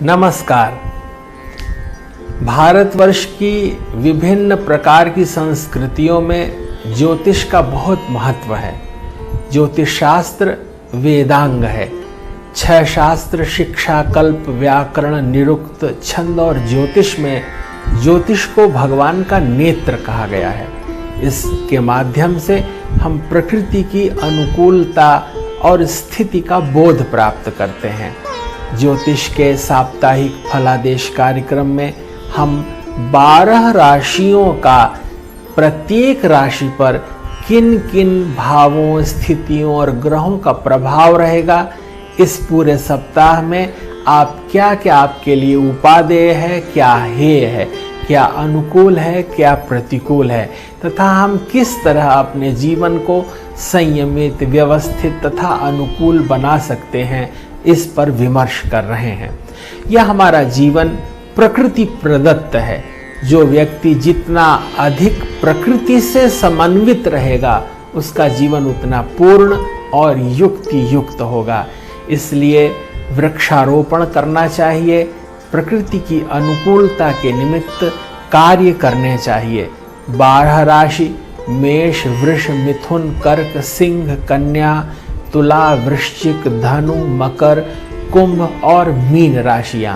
नमस्कार। भारतवर्ष की विभिन्न प्रकार की संस्कृतियों में ज्योतिष का बहुत महत्व है। ज्योतिष शास्त्र वेदांग है। 6 शास्त्र शिक्षा, कल्प, व्याकरण, निरुक्त, छंद और ज्योतिष में ज्योतिष को भगवान का नेत्र कहा गया है। इसके माध्यम से हम प्रकृति की अनुकूलता और स्थिति का बोध प्राप्त करते हैं। ज्योतिष के साप्ताहिक फलादेश कार्यक्रम में हम 12 राशियों का प्रत्येक राशि पर किन किन भावों, स्थितियों और ग्रहों का प्रभाव रहेगा, इस पूरे सप्ताह में आप क्या क्या आपके लिए उपादेय है, क्या हेय है, क्या अनुकूल है, क्या प्रतिकूल है, तथा हम किस तरह अपने जीवन को संयमित, व्यवस्थित तथा अनुकूल बना सकते हैं, इस पर विमर्श कर रहे हैं। यह हमारा जीवन प्रकृति प्रदत्त है। जो व्यक्ति जितना अधिक प्रकृति से समन्वित रहेगा, उसका जीवन उतना पूर्ण और युक्ति युक्त होगा। इसलिए वृक्षारोपण करना चाहिए, प्रकृति की अनुकूलता के निमित्त कार्य करने चाहिए। 12 राशि मेष, वृष, मिथुन, कर्क, सिंह, कन्या, तुला, वृश्चिक, धनु, मकर, कुंभ और मीन राशियां,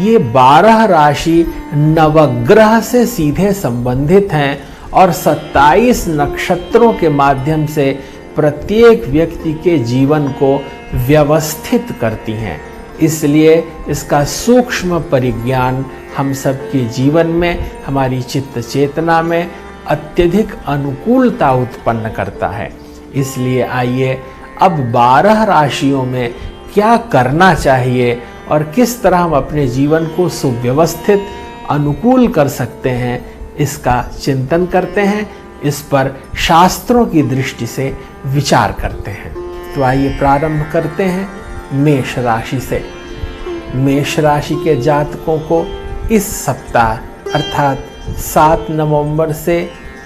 ये 12 राशि नवग्रह से सीधे संबंधित हैं और 27 नक्षत्रों के माध्यम से प्रत्येक व्यक्ति के जीवन को व्यवस्थित करती हैं। इसलिए इसका सूक्ष्म परिज्ञान हम सबके जीवन में, हमारी चित्त चेतना में अत्यधिक अनुकूलता उत्पन्न करता है। इसलिए आइए अब 12 राशियों में क्या करना चाहिए और किस तरह हम अपने जीवन को सुव्यवस्थित, अनुकूल कर सकते हैं, इसका चिंतन करते हैं। इस पर शास्त्रों की दृष्टि से विचार करते हैं। तो आइए प्रारंभ करते हैं मेष राशि से। मेष राशि के जातकों को इस सप्ताह अर्थात 7 नवंबर से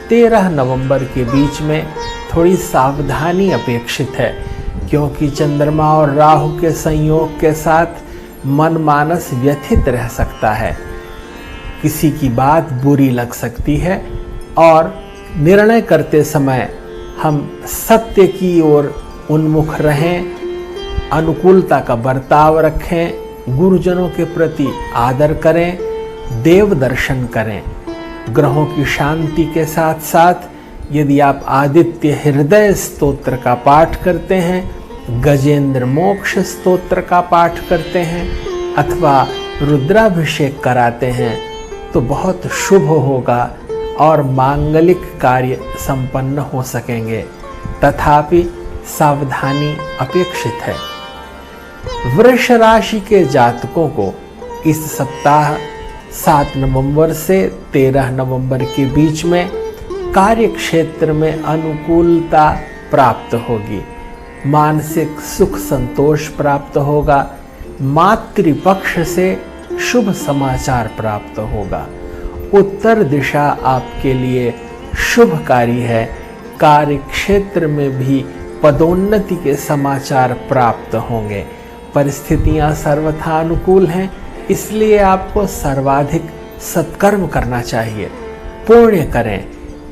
13 नवंबर के बीच में थोड़ी सावधानी अपेक्षित है, क्योंकि चंद्रमा और राहु के संयोग के साथ मन मानस व्यथित रह सकता है। किसी की बात बुरी लग सकती है और निर्णय करते समय हम सत्य की ओर उन्मुख रहें, अनुकूलता का बर्ताव रखें, गुरुजनों के प्रति आदर करें, देव दर्शन करें। ग्रहों की शांति के साथ साथ यदि आप आदित्य हृदय स्तोत्र का पाठ करते हैं, गजेंद्र मोक्ष स्तोत्र का पाठ करते हैं अथवा रुद्राभिषेक कराते हैं तो बहुत शुभ होगा और मांगलिक कार्य संपन्न हो सकेंगे। तथापि सावधानी अपेक्षित है। वृष राशि के जातकों को इस सप्ताह 7 नवंबर से 13 नवंबर के बीच में कार्य क्षेत्र में अनुकूलता प्राप्त होगी। मानसिक सुख संतोष प्राप्त होगा। मातृपक्ष से शुभ समाचार प्राप्त होगा। उत्तर दिशा आपके लिए शुभकारी है। कार्य क्षेत्र में भी पदोन्नति के समाचार प्राप्त होंगे। परिस्थितियां सर्वथा अनुकूल हैं, इसलिए आपको सर्वाधिक सत्कर्म करना चाहिए। पुण्य करें।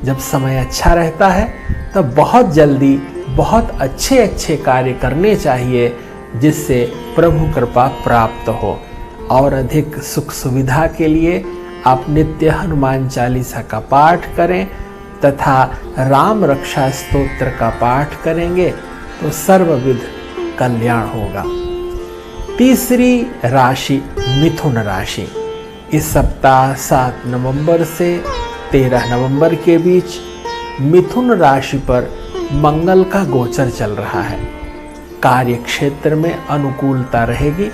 जब समय अच्छा रहता है तब बहुत जल्दी बहुत अच्छे अच्छे कार्य करने चाहिए, जिससे प्रभु कृपा प्राप्त हो। और अधिक सुख सुविधा के लिए आप नित्य हनुमान चालीसा का पाठ करें तथा राम रक्षा स्तोत्र का पाठ करेंगे तो सर्वविध कल्याण होगा। तीसरी राशि मिथुन राशि। इस सप्ताह 7 नवंबर से 13 नवंबर के बीच मिथुन राशि पर मंगल का गोचर चल रहा है। कार्य क्षेत्र में अनुकूलता रहेगी।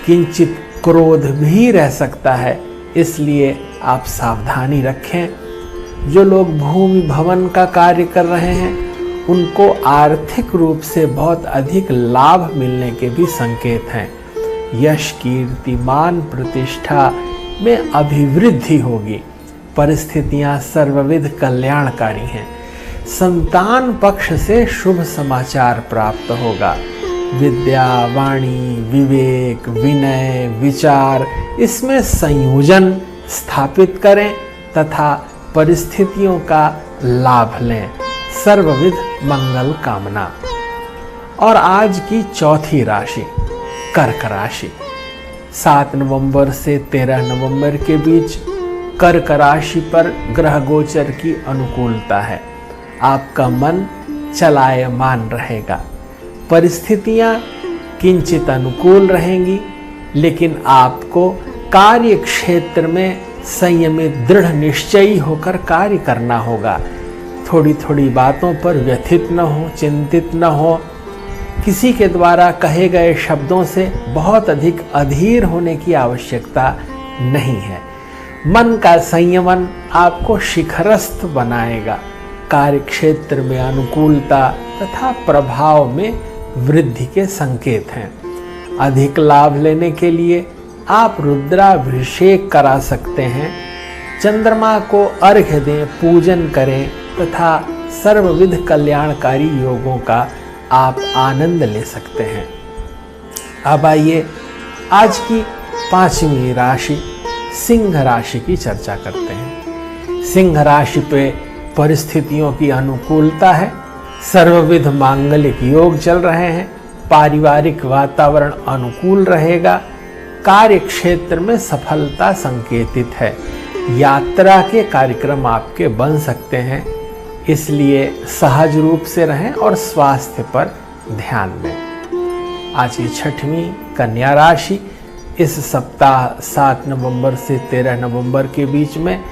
किंचित क्रोध भी रह सकता है, इसलिए आप सावधानी रखें। जो लोग भूमि भवन का कार्य कर रहे हैं, उनको आर्थिक रूप से बहुत अधिक लाभ मिलने के भी संकेत हैं। यश, कीर्ति, मान, प्रतिष्ठा में अभिवृद्धि होगी। परिस्थितियां सर्वविध कल्याणकारी हैं। संतान पक्ष से शुभ समाचार प्राप्त होगा। विद्या, वाणी, विवेक, विनय, विचार, इसमें संयोजन स्थापित करें तथा परिस्थितियों का लाभ लें। सर्वविध मंगल कामना। और आज की चौथी राशि कर्क राशि। 7 नवंबर से 13 नवंबर के बीच कर्क राशि पर ग्रह गोचर की अनुकूलता है। आपका मन चलायमान रहेगा, परिस्थितियां किंचित अनुकूल रहेंगी, लेकिन आपको कार्य क्षेत्र में संयमित दृढ़ निश्चयी होकर कार्य करना होगा। थोड़ी थोड़ी बातों पर व्यथित न हो, चिंतित न हो। किसी के द्वारा कहे गए शब्दों से बहुत अधिक अधीर होने की आवश्यकता नहीं है। मन का संयमन आपको शिखरस्थ बनाएगा। कार्य क्षेत्र में अनुकूलता तथा प्रभाव में वृद्धि के संकेत हैं। अधिक लाभ लेने के लिए आप रुद्राभिषेक करा सकते हैं, चंद्रमा को अर्घ्य दें, पूजन करें तथा सर्वविध कल्याणकारी योगों का आप आनंद ले सकते हैं। अब आइए आज की 5वीं राशि सिंह राशि की चर्चा करते हैं। सिंह राशि पे परिस्थितियों की अनुकूलता है, सर्वविध मांगलिक योग चल रहे हैं, पारिवारिक वातावरण अनुकूल रहेगा, कार्य क्षेत्र में सफलता संकेतित है, यात्रा के कार्यक्रम आपके बन सकते हैं, इसलिए सहज रूप से रहें और स्वास्थ्य पर ध्यान दें। आज की 6वीं कन्या राशि। इस सप्ताह 7 नवंबर से 13 नवंबर के बीच में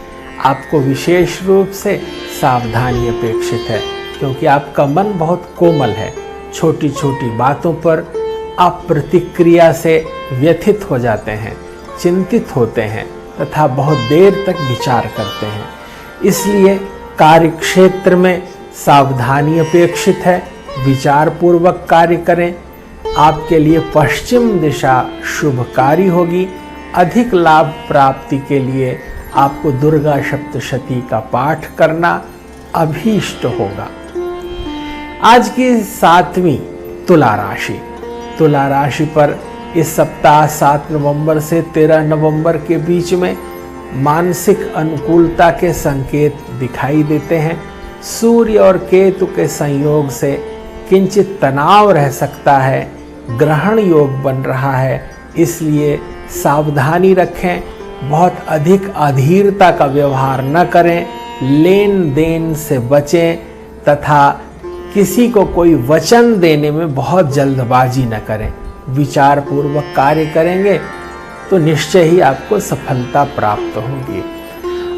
आपको विशेष रूप से सावधानी अपेक्षित है, क्योंकि आपका मन बहुत कोमल है। छोटी छोटी बातों पर आप प्रतिक्रिया से व्यथित हो जाते हैं, चिंतित होते हैं तथा बहुत देर तक विचार करते हैं। इसलिए कार्य क्षेत्र में सावधानी अपेक्षित है, विचार पूर्वक कार्य करें। आपके लिए पश्चिम दिशा शुभकारी होगी। अधिक लाभ प्राप्ति के लिए आपको दुर्गा सप्तशती का पाठ करना अभीष्ट होगा। आज की 7वीं तुला राशि। तुला राशि पर इस सप्ताह 7 नवंबर से 13 नवंबर के बीच में मानसिक अनुकूलता के संकेत दिखाई देते हैं। सूर्य और केतु के संयोग से किंचित तनाव रह सकता है। ग्रहण योग बन रहा है, इसलिए सावधानी रखें। बहुत अधिक अधीरता का व्यवहार न करें, लेन देन से बचें तथा किसी को कोई वचन देने में बहुत जल्दबाजी न करें। विचार पूर्वक कार्य करेंगे तो निश्चय ही आपको सफलता प्राप्त होगी।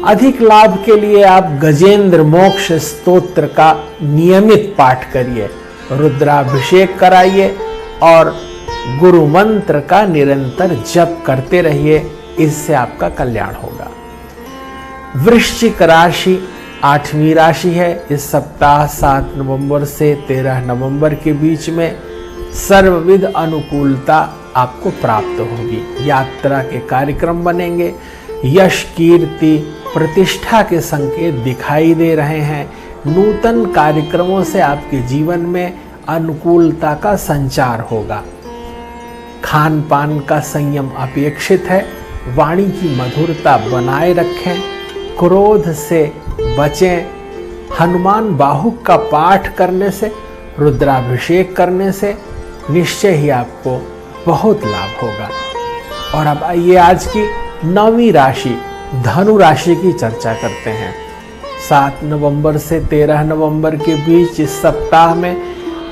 अधिक लाभ के लिए आप गजेंद्र मोक्ष स्तोत्र का नियमित पाठ करिए, रुद्राभिषेक कराइए और गुरु मंत्र का निरंतर जप करते रहिए, इससे आपका कल्याण होगा। वृश्चिक राशि 8वीं राशि है। इस सप्ताह 7 नवंबर से 13 नवंबर के बीच में सर्वविध अनुकूलता आपको प्राप्त होगी। यात्रा के कार्यक्रम बनेंगे। यश, कीर्ति, प्रतिष्ठा के संकेत दिखाई दे रहे हैं। नूतन कार्यक्रमों से आपके जीवन में अनुकूलता का संचार होगा। खान पान का संयम अपेक्षित है। वाणी की मधुरता बनाए रखें। क्रोध से बचें। हनुमान बाहुक का पाठ करने से, रुद्राभिषेक करने से निश्चय ही आपको बहुत लाभ होगा। और अब आइए आज की 9वीं राशि धनु राशि की चर्चा करते हैं। 7 नवंबर से 13 नवंबर के बीच इस सप्ताह में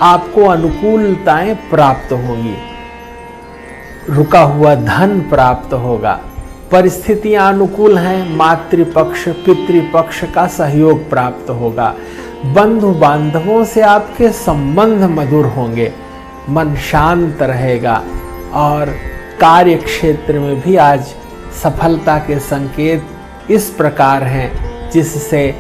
आपको अनुकूलताएं प्राप्त होंगी। रुका हुआ धन प्राप्त होगा। परिस्थितियां अनुकूल हैं। मातृपक्ष, पितृपक्ष का सहयोग प्राप्त होगा। बंधु बांधवों से आपके संबंध मधुर होंगे। मन शांत रहेगा और कार्य क्षेत्र में भी आज सफलता के संकेत इस प्रकार हैं जिससे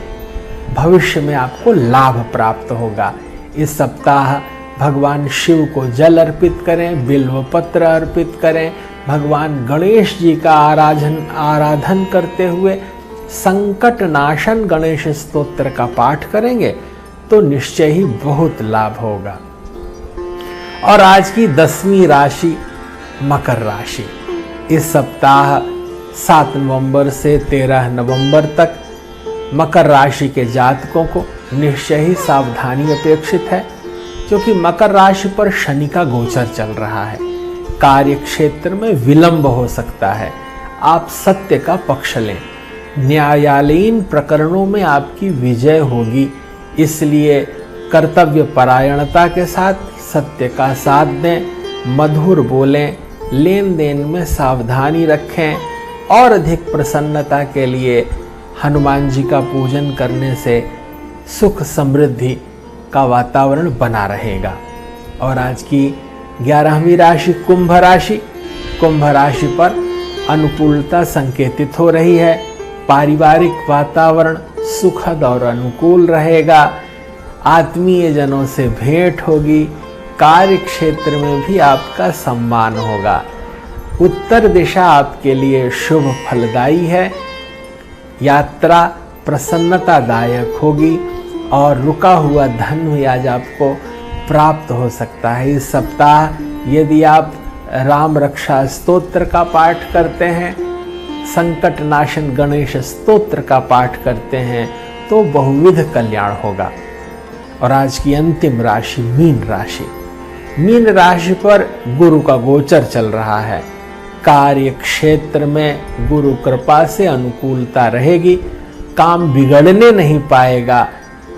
भविष्य में आपको लाभ प्राप्त होगा। इस सप्ताह भगवान शिव को जल अर्पित करें, बिल्व पत्र अर्पित करें। भगवान गणेश जी का आराधन करते हुए संकट नाशन गणेश स्तोत्र का पाठ करेंगे तो निश्चय ही बहुत लाभ होगा। और आज की 10वीं राशि मकर राशि। इस सप्ताह 7 नवंबर से 13 नवंबर तक मकर राशि के जातकों को निश्चय ही सावधानी अपेक्षित है, क्योंकि मकर राशि पर शनि का गोचर चल रहा है। कार्य क्षेत्र में विलंब हो सकता है। आप सत्य का पक्ष लें। न्यायालयीन प्रकरणों में आपकी विजय होगी, इसलिए कर्तव्य परायणता के साथ सत्य का साथ दें, मधुर बोलें, लेन देन में सावधानी रखें और अधिक प्रसन्नता के लिए हनुमान जी का पूजन करने से सुख समृद्धि का वातावरण बना रहेगा। और आज की 11वीं राशि कुंभ राशि। कुंभ राशि पर अनुकूलता संकेतित हो रही है। पारिवारिक वातावरण सुखद और अनुकूल रहेगा। आत्मीय जनों से भेंट होगी। कार्य क्षेत्र में भी आपका सम्मान होगा। उत्तर दिशा आपके लिए शुभ फलदायी है। यात्रा प्रसन्नतादायक होगी और रुका हुआ धन भी आज आपको प्राप्त हो सकता है। इस सप्ताह यदि आप राम रक्षा स्तोत्र का पाठ करते हैं, संकट नाशन गणेश स्तोत्र का पाठ करते हैं, तो बहुविध कल्याण होगा। और आज की अंतिम राशि मीन राशि। मीन राशि पर गुरु का गोचर चल रहा है। कार्य क्षेत्र में गुरु कृपा से अनुकूलता रहेगी। काम बिगड़ने नहीं पाएगा।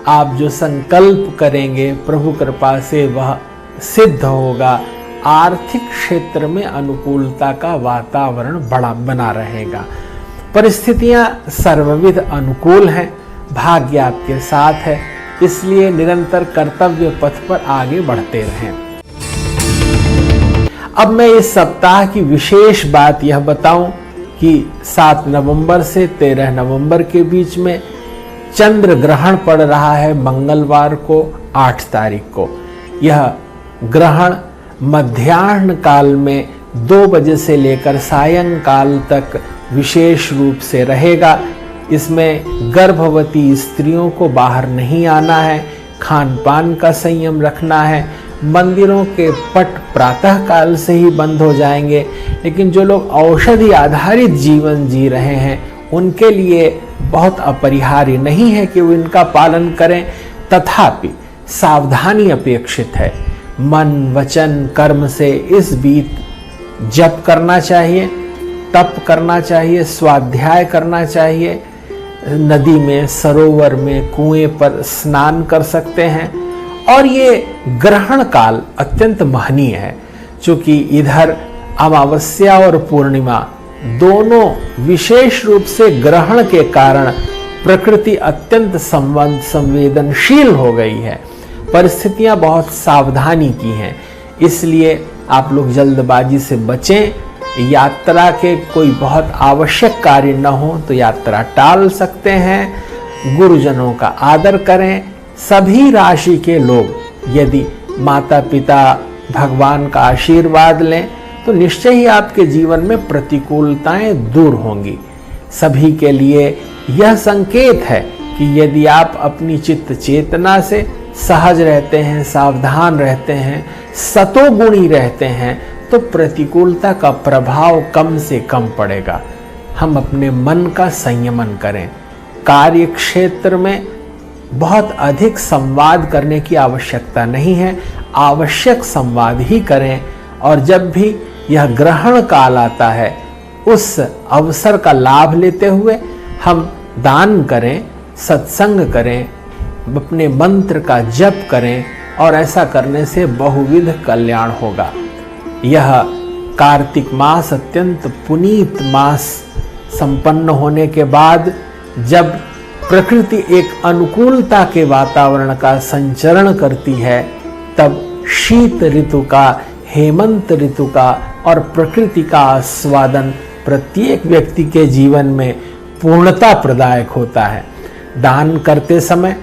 आप जो संकल्प करेंगे प्रभु कृपा से वह सिद्ध होगा। आर्थिक क्षेत्र में अनुकूलता का वातावरण बना रहेगा। परिस्थितियां सर्वविध अनुकूल हैं। भाग्य आपके साथ है, इसलिए निरंतर कर्तव्य पथ पर आगे बढ़ते रहें। अब मैं इस सप्ताह की विशेष बात यह बताऊं कि 7 नवंबर से 13 नवंबर के बीच में चंद्र ग्रहण पड़ रहा है मंगलवार को 8 तारीख को। यह ग्रहण मध्याह्न काल में 2 बजे से लेकर सायंकाल तक विशेष रूप से रहेगा। इसमें गर्भवती स्त्रियों को बाहर नहीं आना है। खान पान का संयम रखना है। मंदिरों के पट प्रातः काल से ही बंद हो जाएंगे, लेकिन जो लोग औषधि आधारित जीवन जी रहे हैं उनके लिए बहुत अपरिहार्य नहीं है कि वो इनका पालन करें। तथापि सावधानी अपेक्षित है। मन वचन कर्म से इस बीच जप करना चाहिए, तप करना चाहिए, स्वाध्याय करना चाहिए। नदी में, सरोवर में, कुएं पर स्नान कर सकते हैं। और ये ग्रहण काल अत्यंत महनीय है, क्योंकि इधर अमावस्या और पूर्णिमा दोनों विशेष रूप से ग्रहण के कारण प्रकृति अत्यंत संवेदनशील हो गई है। परिस्थितियां बहुत सावधानी की हैं, इसलिए आप लोग जल्दबाजी से बचें। यात्रा के कोई बहुत आवश्यक कार्य न हो तो यात्रा टाल सकते हैं। गुरुजनों का आदर करें। सभी राशि के लोग यदि माता पिता भगवान का आशीर्वाद लें तो निश्चय ही आपके जीवन में प्रतिकूलताएं दूर होंगी। सभी के लिए यह संकेत है कि यदि आप अपनी चित्त चेतना से सहज रहते हैं, सावधान रहते हैं, सतोगुणी रहते हैं, तो प्रतिकूलता का प्रभाव कम से कम पड़ेगा। हम अपने मन का संयमन करें। कार्य क्षेत्र में बहुत अधिक संवाद करने की आवश्यकता नहीं है। आवश्यक संवाद ही करें। और जब भी यह ग्रहण काल आता है उस अवसर का लाभ लेते हुए हम दान करें, सत्संग करें, अपने मंत्र का जप करें, और ऐसा करने से बहुविध कल्याण होगा। यह कार्तिक मास अत्यंत पुनीत मास संपन्न होने के बाद जब प्रकृति एक अनुकूलता के वातावरण का संचरण करती है, तब शीत ऋतु का, हेमंत ऋतु का और प्रकृति का आस्वादन प्रत्येक व्यक्ति के जीवन में पूर्णता प्रदायक होता है। दान करते समय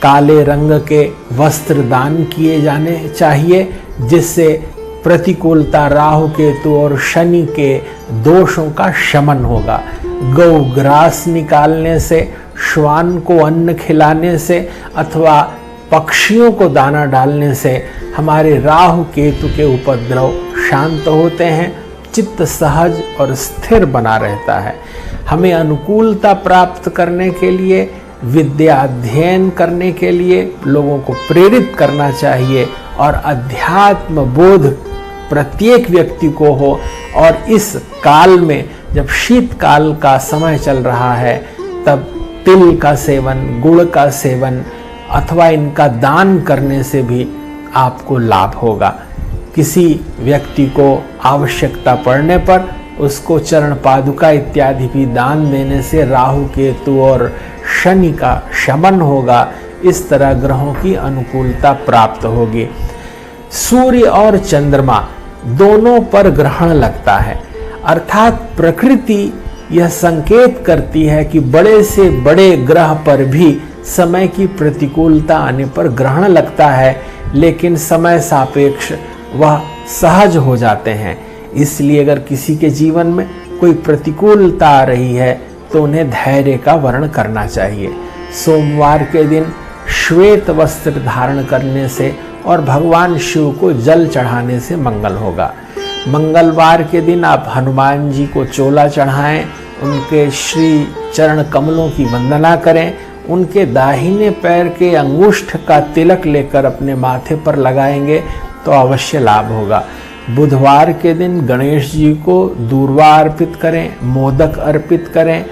काले रंग के वस्त्र दान किए जाने चाहिए, जिससे प्रतिकूलता, राहु केतु और शनि के दोषों का शमन होगा। गौ ग्रास निकालने से, श्वान को अन्न खिलाने से अथवा पक्षियों को दाना डालने से हमारे राहु केतु के उपद्रव शांत होते हैं, चित्त सहज और स्थिर बना रहता है। हमें अनुकूलता प्राप्त करने के लिए, विद्या अध्ययन करने के लिए लोगों को प्रेरित करना चाहिए और अध्यात्म बोध प्रत्येक व्यक्ति को हो। और इस काल में जब शीतकाल का समय चल रहा है, तब तिल का सेवन, गुड़ का सेवन अथवा इनका दान करने से भी आपको लाभ होगा। किसी व्यक्ति को आवश्यकता पड़ने पर उसको चरण पादुका इत्यादि भी दान देने से राहु केतु और शनि का शमन होगा। इस तरह ग्रहों की अनुकूलता प्राप्त होगी। सूर्य और चंद्रमा दोनों पर ग्रहण लगता है, अर्थात प्रकृति यह संकेत करती है कि बड़े से बड़े ग्रह पर भी समय की प्रतिकूलता आने पर ग्रहण लगता है, लेकिन समय सापेक्ष वह सहज हो जाते हैं। इसलिए अगर किसी के जीवन में कोई प्रतिकूलता आ रही है तो उन्हें धैर्य का वर्ण करना चाहिए। सोमवार के दिन श्वेत वस्त्र धारण करने से और भगवान शिव को जल चढ़ाने से मंगल होगा। मंगलवार के दिन आप हनुमान जी को चोला चढ़ाएं, उनके श्री चरण कमलों की वंदना करें, उनके दाहिने पैर के अंगुष्ठ का तिलक लेकर अपने माथे पर लगाएंगे तो अवश्य लाभ होगा। बुधवार के दिन गणेश जी को दूर्वा अर्पित करें, मोदक अर्पित करें,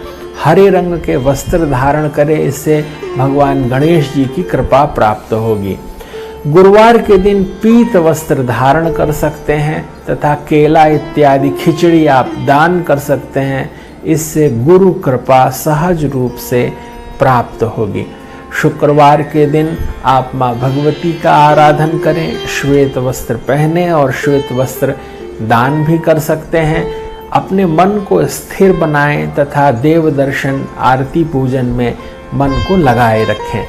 हरे रंग के वस्त्र धारण करें, इससे भगवान गणेश जी की कृपा प्राप्त होगी। गुरुवार के दिन पीत वस्त्र धारण कर सकते हैं तथा केला इत्यादि खिचड़ी आप दान कर सकते हैं, इससे गुरु कृपा सहज रूप से प्राप्त होगी। शुक्रवार के दिन आप माँ भगवती का आराधन करें, श्वेत वस्त्र पहने और श्वेत वस्त्र दान भी कर सकते हैं। अपने मन को स्थिर बनाएं तथा देव दर्शन आरती पूजन में मन को लगाए रखें।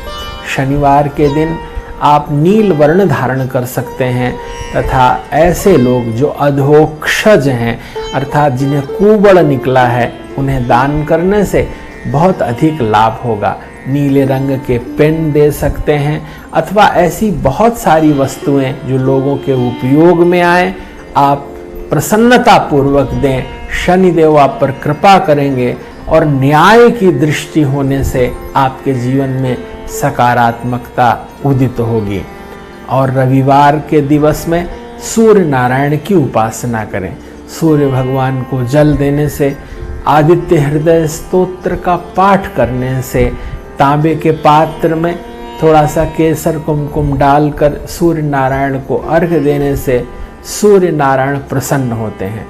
शनिवार के दिन आप नील वर्ण धारण कर सकते हैं तथा ऐसे लोग जो अधोक्षज हैं, अर्थात जिन्हें कुबड़ निकला है, उन्हें दान करने से बहुत अधिक लाभ होगा। नीले रंग के पेन दे सकते हैं अथवा ऐसी बहुत सारी वस्तुएं जो लोगों के उपयोग में आए, आप प्रसन्नता पूर्वक दें। शनिदेव आप पर कृपा करेंगे और न्याय की दृष्टि होने से आपके जीवन में सकारात्मकता उदित होगी। और रविवार के दिवस में सूर्य नारायण की उपासना करें। सूर्य भगवान को जल देने से, आदित्य हृदय स्तोत्र का पाठ करने से, तांबे के पात्र में थोड़ा सा केसर कुमकुम डालकर सूर्य नारायण को अर्घ्य देने से सूर्य नारायण प्रसन्न होते हैं।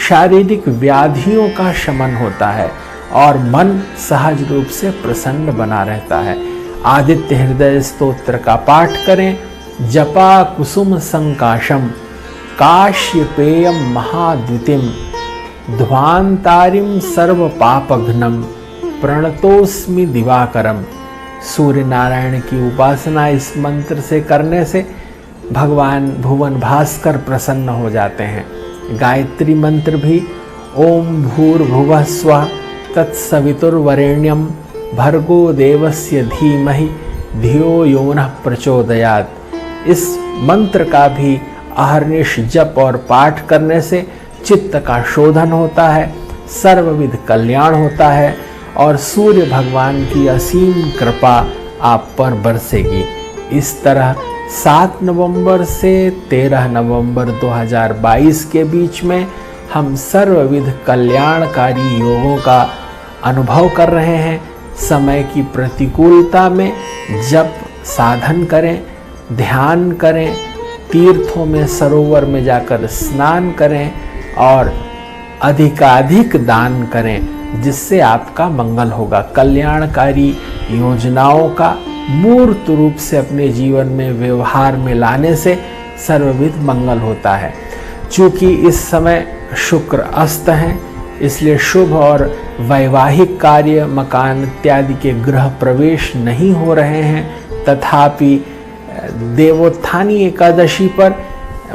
शारीरिक व्याधियों का शमन होता है और मन सहज रूप से प्रसन्न बना रहता है। आदित्य हृदय स्तोत्र का पाठ करें। जपा कुसुम संकाशम काश्यपेयम महाद्युतिम ध्वांतारिम सर्व पापघ्नम प्रणतोस्मि दिवाकरम। सूर्य नारायण की उपासना इस मंत्र से करने से भगवान भुवन भास्कर प्रसन्न हो जाते हैं। गायत्री मंत्र भी ओम भूर्भुवः स्वः तत्सवितुर्वरेण्यम भर्गो देवस्य धीमहि धियो यो नः प्रचोदयात्। इस मंत्र का भी अहर्निश जप और पाठ करने से चित्त का शोधन होता है, सर्वविध कल्याण होता है और सूर्य भगवान की असीम कृपा आप पर बरसेगी। इस तरह 7 नवंबर से 13 नवंबर 2022 के बीच में हम सर्वविध कल्याणकारी योगों का अनुभव कर रहे हैं। समय की प्रतिकूलता में जप साधन करें, ध्यान करें, तीर्थों में सरोवर में जाकर स्नान करें और अधिकाधिक दान करें, जिससे आपका मंगल होगा। कल्याणकारी योजनाओं का मूर्त रूप से अपने जीवन में व्यवहार में लाने से सर्वविध मंगल होता है। चूँकि इस समय शुक्र अस्त हैं, इसलिए शुभ और वैवाहिक कार्य, मकान इत्यादि के गृह प्रवेश नहीं हो रहे हैं। तथापि देवोत्थानी एकादशी पर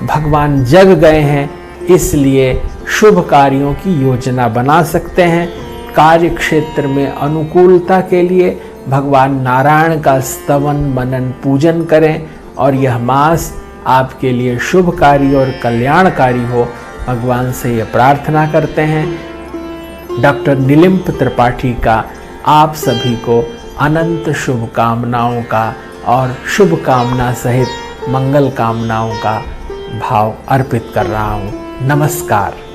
भगवान जग गए हैं, इसलिए शुभ कार्यों की योजना बना सकते हैं। कार्य क्षेत्र में अनुकूलता के लिए भगवान नारायण का स्तवन मनन पूजन करें और यह मास आपके लिए शुभकारी और कल्याणकारी हो, भगवान से यह प्रार्थना करते हैं। डॉक्टर नीलिम्प त्रिपाठी का आप सभी को अनंत शुभकामनाओं का और शुभकामना सहित मंगल कामनाओं का भाव अर्पित कर रहा हूँ। नमस्कार।